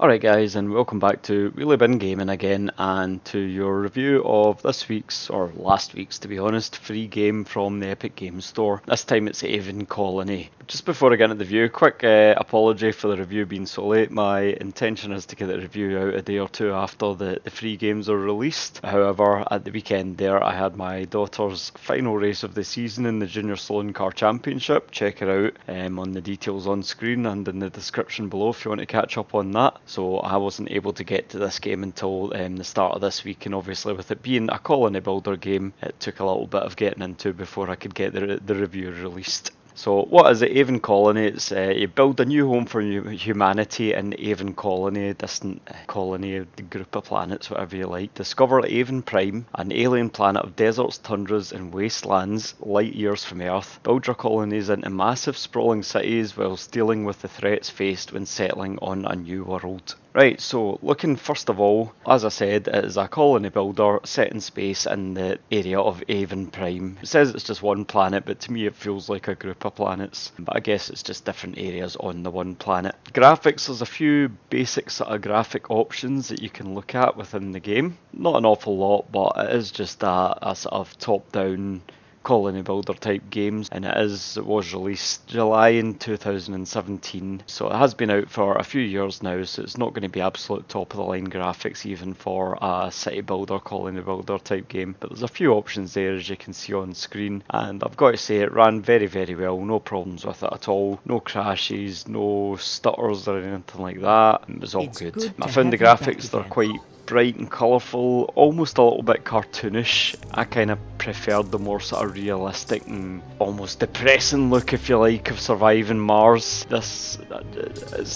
Alright guys, and welcome back to Wheelie Bin Gaming again, and to your review of this week's, or last week's to be honest, free game from the Epic Games Store. This time it's Aven Colony. Just before I get into the review, quick apology for the review being so late. My intention is to get the review out a day or two after the free games are released. However, at the weekend there I had my daughter's final race of the season in the Junior Saloon Car Championship. Check it out on the details on screen and in the description below if you want to catch up on that. So I wasn't able to get to this game until the start of this week, and obviously with it being a colony builder game, it took a little bit of getting into before I could get the review released. So what is it? Aven Colony. It's you build a new home for humanity in Aven Colony, a distant colony, a group of planets, whatever you like. Discover Aven Prime, an alien planet of deserts, tundras and wastelands light years from Earth. Build your colonies into massive sprawling cities whilst dealing with the threats faced when settling on a new world. Right, so looking first of all, as I said, it is a colony builder set in space in the area of Aven Prime. It says it's just one planet, but to me it feels like a group of planets. But I guess it's just different areas on the one planet. Graphics, there's a few basic sort of graphic options that you can look at within the game. Not an awful lot, but it is just a sort of top-down colony builder type games, and it was released July in 2017, so it has been out for a few years now, so it's not going to be absolute top of the line graphics even for a city builder, colony builder type game, but there's a few options there as you can see on screen, and I've got to say it ran very well, no problems with it at all, no crashes, no stutters or anything like that. It was all good. I found the graphics, they're quite bright and colourful, almost a little bit cartoonish. I kind of preferred the more sort of realistic and almost depressing look, if you like, of surviving Mars. It's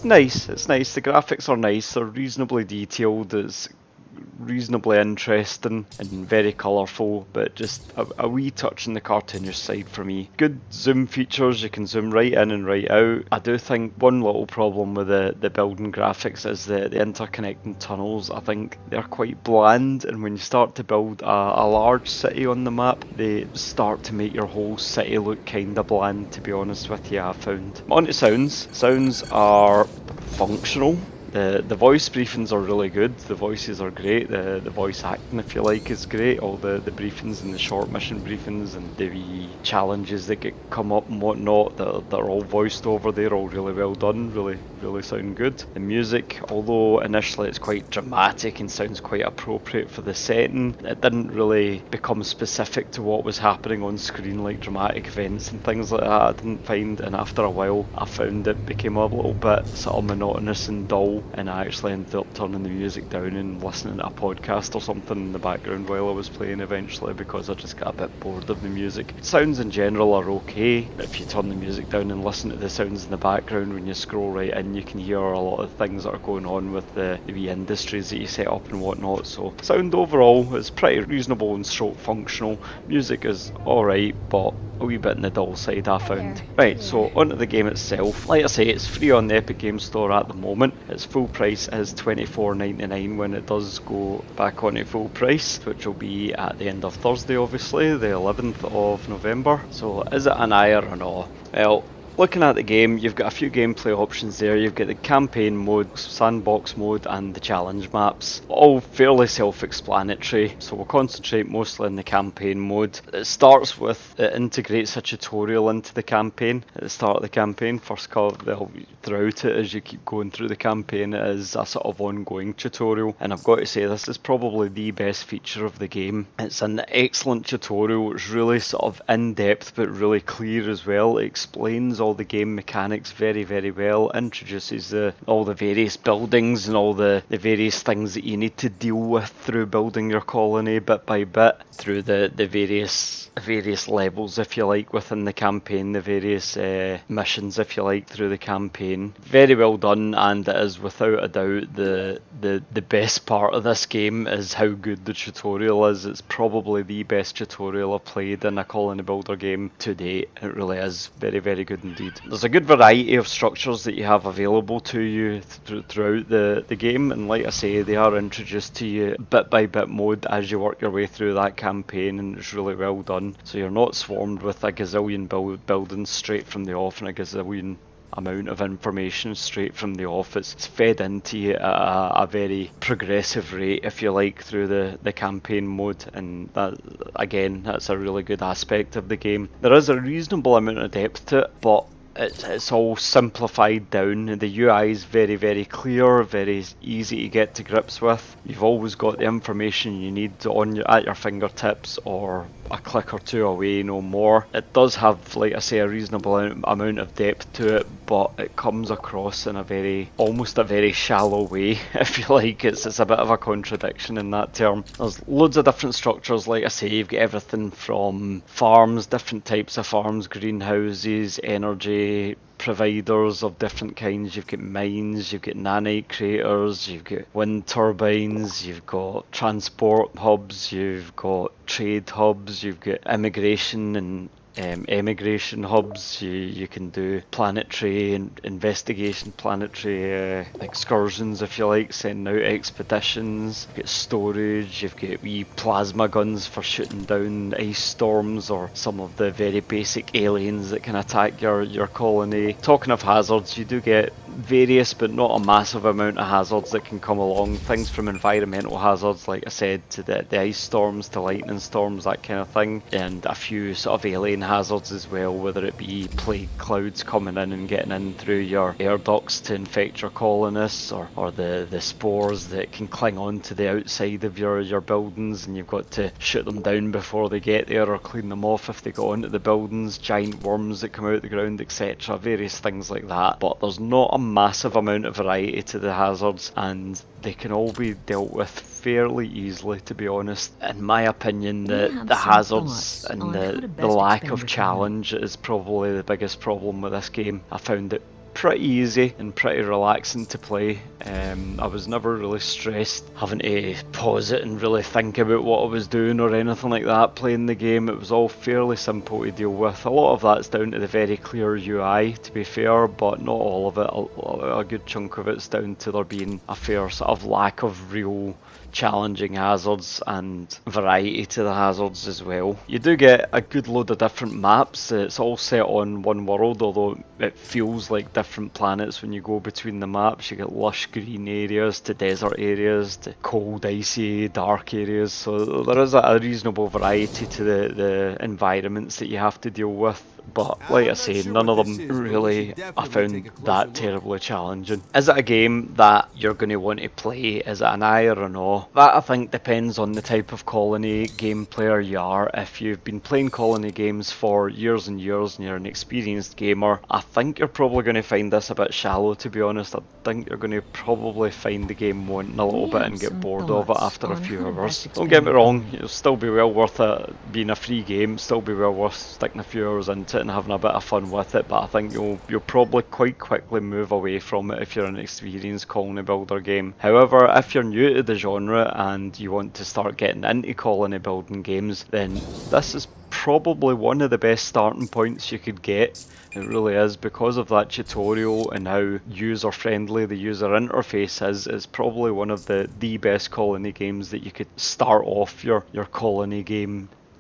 nice, the graphics are nice, they're reasonably detailed, it's reasonably interesting and very colourful, but just a wee touch on the cartoonish side for me. Good zoom features, you can zoom right in and right out. I do think one little problem with the building graphics is the interconnecting tunnels. I think they're quite bland, and when you start to build a large city on the map, they start to make your whole city look kinda bland, to be honest with you, I found. On to sounds. Sounds are functional. The voice briefings are really good, the voices are great, the voice acting, if you like, is great. All the briefings and the short mission briefings and the wee challenges that come up and whatnot, they're all voiced over, they're all really well done, really sound good. The music, although initially it's quite dramatic and sounds quite appropriate for the setting, it didn't really become specific to what was happening on screen, like dramatic events and things like that. I didn't find, and after a while I found it became a little bit sort of monotonous and dull, and I actually ended up turning the music down and listening to a podcast or something in the background while I was playing eventually, because I just got a bit bored of the music. Sounds in general are okay. If you turn the music down and listen to the sounds in the background when you scroll right in, you can hear a lot of things that are going on with the wee industries that you set up and whatnot. So sound overall is pretty reasonable and stroke functional. Music is alright, but a wee bit in the dull side I found. Right, so onto the game itself. Like I say, it's free on the Epic Games Store at the moment. Its full price is $24.99 when it does go back onto full price, which will be at the end of Thursday, obviously, the 11th of November. So is it an eye or an awe? Well, looking at the game, you've got a few gameplay options there. You've got the campaign mode, sandbox mode and the challenge maps. All fairly self-explanatory, so we'll concentrate mostly on the campaign mode. It starts with, it integrates a tutorial into the campaign at the start of the campaign. Throughout it, as you keep going through the campaign, it is a sort of ongoing tutorial, and I've got to say this is probably the best feature of the game. It's an excellent tutorial. It's really sort of in-depth but really clear as well. It explains all the game mechanics very well, introduces all the various buildings and all the various things that you need to deal with through building your colony bit by bit, through the various levels, if you like, within the campaign, the various missions, if you like, through the campaign. Very well done, and it is without a doubt the best part of this game is how good the tutorial is. It's probably the best tutorial I've played in a colony builder game to date. It really is very good indeed. There's a good variety of structures that you have available to you throughout the game, and like I say, they are introduced to you bit by bit mode as you work your way through that campaign, and it's really well done. So you're not swarmed with a gazillion buildings straight from the off and a gazillion amount of information straight from the off. It's fed into you at a very progressive rate, if you like, through the campaign mode, and that, again, that's a really good aspect of the game. There is a reasonable amount of depth to it, but it's all simplified down. The UI is very, very clear, very easy to get to grips with. You've always got the information you need at your fingertips, or a click or two away, no more. It does have, like I say, a reasonable amount of depth to it, but it comes across in almost a very shallow way, if you like. It's a bit of a contradiction in that term. There's loads of different structures, like I say. You've got everything from farms, different types of farms, greenhouses, energy providers of different kinds. You've got mines, you've got nanite craters, you've got wind turbines, you've got transport hubs, you've got trade hubs, you've got immigration and emigration hubs. You can do planetary investigation, planetary excursions, if you like, sending out expeditions. You've got storage, you've got wee plasma guns for shooting down ice storms or some of the very basic aliens that can attack your colony. Talking of hazards, you do get various but not a massive amount of hazards that can come along. Things from environmental hazards, like I said, to the ice storms, to lightning storms, that kind of thing, and a few sort of alien hazards as well, whether it be plague clouds coming in and getting in through your air ducts to infect your colonists, or the spores that can cling on to the outside of your buildings and you've got to shoot them down before they get there, or clean them off if they go onto the buildings, giant worms that come out the ground, etc. Various things like that. But there's not a massive amount of variety to the hazards, and they can all be dealt with fairly easily, to be honest. In my opinion, the hazards and the lack of challenge is probably the biggest problem with this game. I found it pretty easy and pretty relaxing to play. I was never really stressed having to pause it and really think about what I was doing or anything like that playing the game. It was all fairly simple to deal with. A lot of that's down to the very clear UI, to be fair, but not all of it. A good chunk of it's down to there being a fair sort of lack of real challenging hazards and variety to the hazards as well. You do get a good load of different maps. It's all set on one world, although it feels like different planets when you go between the maps. You get lush green areas to desert areas to cold, icy, dark areas, so there is a reasonable variety to the environments that you have to deal with. But like I say, none of them really I found that terribly challenging. Is it a game that you're going to want to play? Is it an aye or a no? That I think depends on the type of colony game player you are. If you've been playing colony games for years and years and you're an experienced gamer, I think you're probably going to find this a bit shallow, to be honest. I think you're going to probably find the game wanting a little bit and get bored of it after a few hours. Don't get me wrong, it'll still be well worth it being a free game, still be well worth sticking a few hours into it and having a bit of fun with it, but I think you'll probably quite quickly move away from it if you're an experienced colony builder game. However, if you're new to the genre and you want to start getting into colony building games, then this is probably one of the best starting points you could get. It really is, because of that tutorial and how user friendly the user interface is. It's probably one of the best colony games that you could start off your colony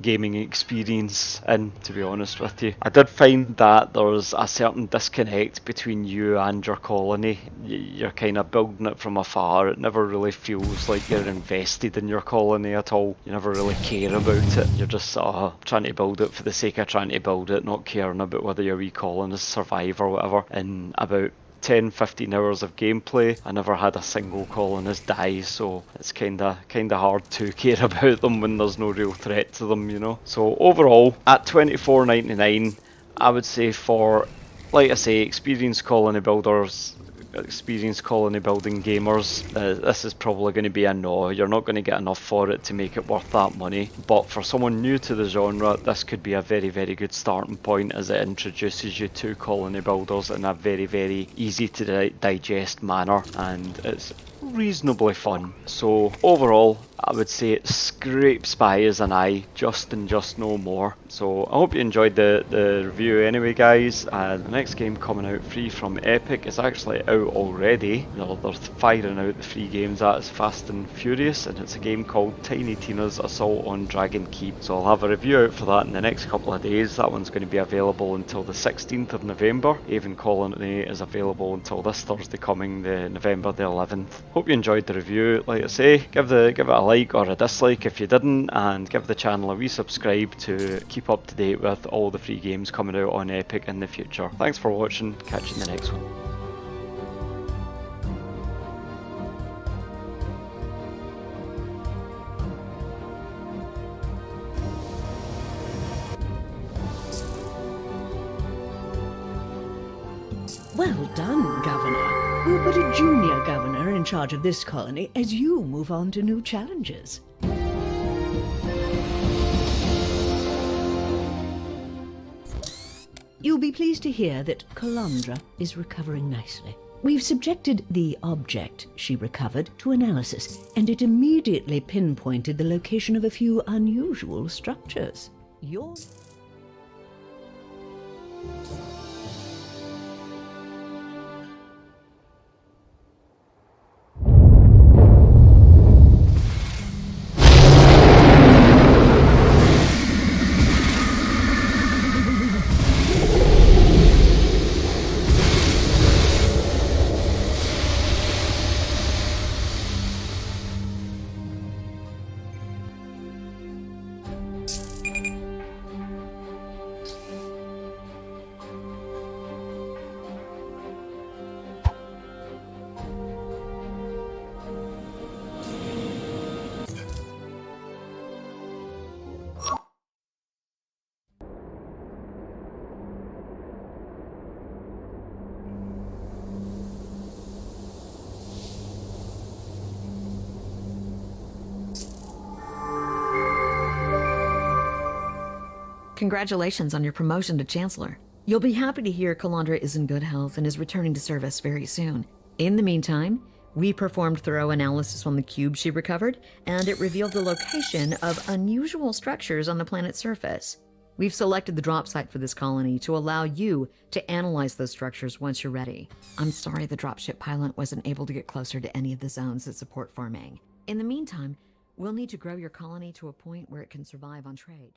gaming experience in, to be honest with you. I did find that there's a certain disconnect between you and your colony. You're kind of building it from afar. It never really feels like you're invested in your colony at all. You never really care about it. You're just sort of trying to build it for the sake of trying to build it, not caring about whether your wee colonists survive or whatever. And about 10-15 hours of gameplay, I never had a single colonist die, so it's kinda hard to care about them when there's no real threat to them, you know. So overall, at $24.99, I would say for, like I say, experienced colony builders, experienced colony building gamers, this is probably going to be a no. You're not going to get enough for it to make it worth that money. But for someone new to the genre, this could be a very, very good starting point, as it introduces you to colony builders in a very, very easy to digest manner, and it's reasonably fun. So overall, I would say it scrapes by as an eye, just and just no more. So I hope you enjoyed the review anyway, guys. The next game coming out free from Epic is actually out already. They're firing out the free games at us fast and furious, and it's a game called Tiny Tina's Assault on Dragon Keep. So I'll have a review out for that in the next couple of days. That one's going to be available until the 16th of November. Aven Colony is available until this Thursday coming, the November the 11th. Hope you enjoyed the review. Like I say, give it a like or a dislike if you didn't, and give the channel a wee subscribe to keep up to date with all the free games coming out on Epic in the future. Thanks for watching, catch you in the next one. Well done, Governor. We'll put a junior governor in charge of this colony as you move on to new challenges. You'll be pleased to hear that Calandra is recovering nicely. We've subjected the object she recovered to analysis, and it immediately pinpointed the location of a few unusual structures. Congratulations on your promotion to Chancellor. You'll be happy to hear Calandra is in good health and is returning to service very soon. In the meantime, we performed thorough analysis on the cube she recovered, and it revealed the location of unusual structures on the planet's surface. We've selected the drop site for this colony to allow you to analyze those structures once you're ready. I'm sorry the dropship pilot wasn't able to get closer to any of the zones that support farming. In the meantime, we'll need to grow your colony to a point where it can survive on trade.